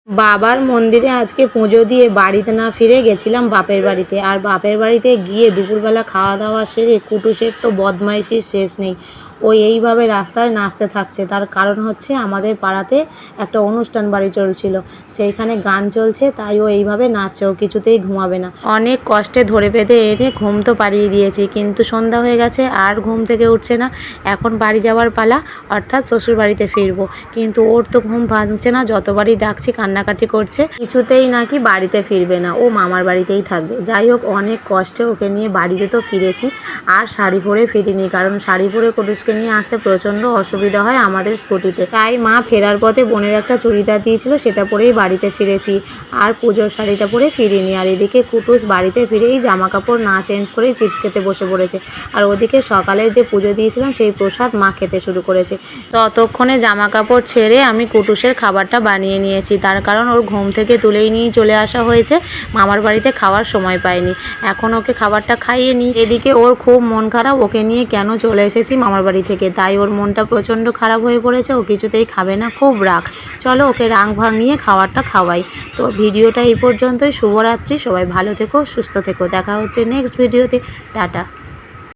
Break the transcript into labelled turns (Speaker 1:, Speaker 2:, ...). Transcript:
Speaker 1: বাবার মন্দিরে আজকে পুজো দিয়ে বাড়িতে না ফিরে গেছিলাম বাপের বাড়িতে। আর বাপের বাড়িতে গিয়ে দুপুরবেলা খাওয়া দাওয়া সেরে কুটুসের তো বদমাইশির শেষ নেই। ও এইভাবে রাস্তায় নাচতে থাকছে, তার কারণ হচ্ছে আমাদের পাড়াতে একটা অনুষ্ঠান বাড়ি চলছিল, সেইখানে গান চলছে, তাই ও এইভাবে নাচছে। ও কিছুতেই ঘুমাবে না। অনেক কষ্টে ধরে বেঁধে এনে ঘুম তো পাড়িয়ে দিয়েছি, কিন্তু সন্ধ্যা হয়ে গেছে আর ঘুম থেকে উঠছে না। এখন বাড়ি যাওয়ার পালা, অর্থাৎ শ্বশুর বাড়িতে ফিরবো। কিন্তু ওর তো ঘুম ভাঙছে না, যতবারই ডাকছি কান্নাকাটি করছে, কিছুতেই নাকি বাড়িতে ফিরবে না, ও মামার বাড়িতেই থাকবে। যাই হোক, অনেক কষ্টে ওকে নিয়ে বাড়িতে তো ফিরেছি। আর শাড়ি পরে ফিরিনি, কারণ শাড়ি পরে কুটুসকে নিয়ে আসতে প্রচণ্ড অসুবিধা হয় আমাদের স্কুটিতে। তাই মা ফেরার পথে বোনের একটা চুড়িদার দিয়েছিল, সেটা পরেই বাড়িতে ফিরেছি। আর পুজোর শাড়িটা পরে ফিরিনি। আর এদিকে কুটুস বাড়িতে ফিরেই জামা কাপড় না চেঞ্জ করেই চিপস খেতে বসে পড়েছে। আর ওদিকে সকালে যে পুজো দিয়েছিলাম সেই প্রসাদ মা খেতে শুরু করেছে। ততক্ষণে জামা কাপড় ছেড়ে আমি কুটুসের খাবারটা বানিয়ে নিয়েছি, তার কারণ ওর ঘুম থেকে তুলেই নিয়ে চলে আসা হয়েছে, মামার বাড়িতে খাওয়ার সময় পায়নি। এখন ওকে খাবারটা খাইয়ে নিই। এদিকে ওর খুব মন খারাপ, ওকে নিয়ে কেন চলে এসেছি মামার বাড়ি থেকে, তাই ওর মনটা প্রচণ্ড খারাপ হয়ে পড়েছে। ও কিছুতেই খাবে না, খুব রাগ। চলো ওকে রাগ ভাঙিয়ে খাবারটা খাওয়াই। তো ভিডিওটা এই পর্যন্তই। শুভরাত্রি, সবাই ভালো থেকো, সুস্থ থেকো। দেখা হচ্ছে নেক্সট ভিডিওতে। টাটা।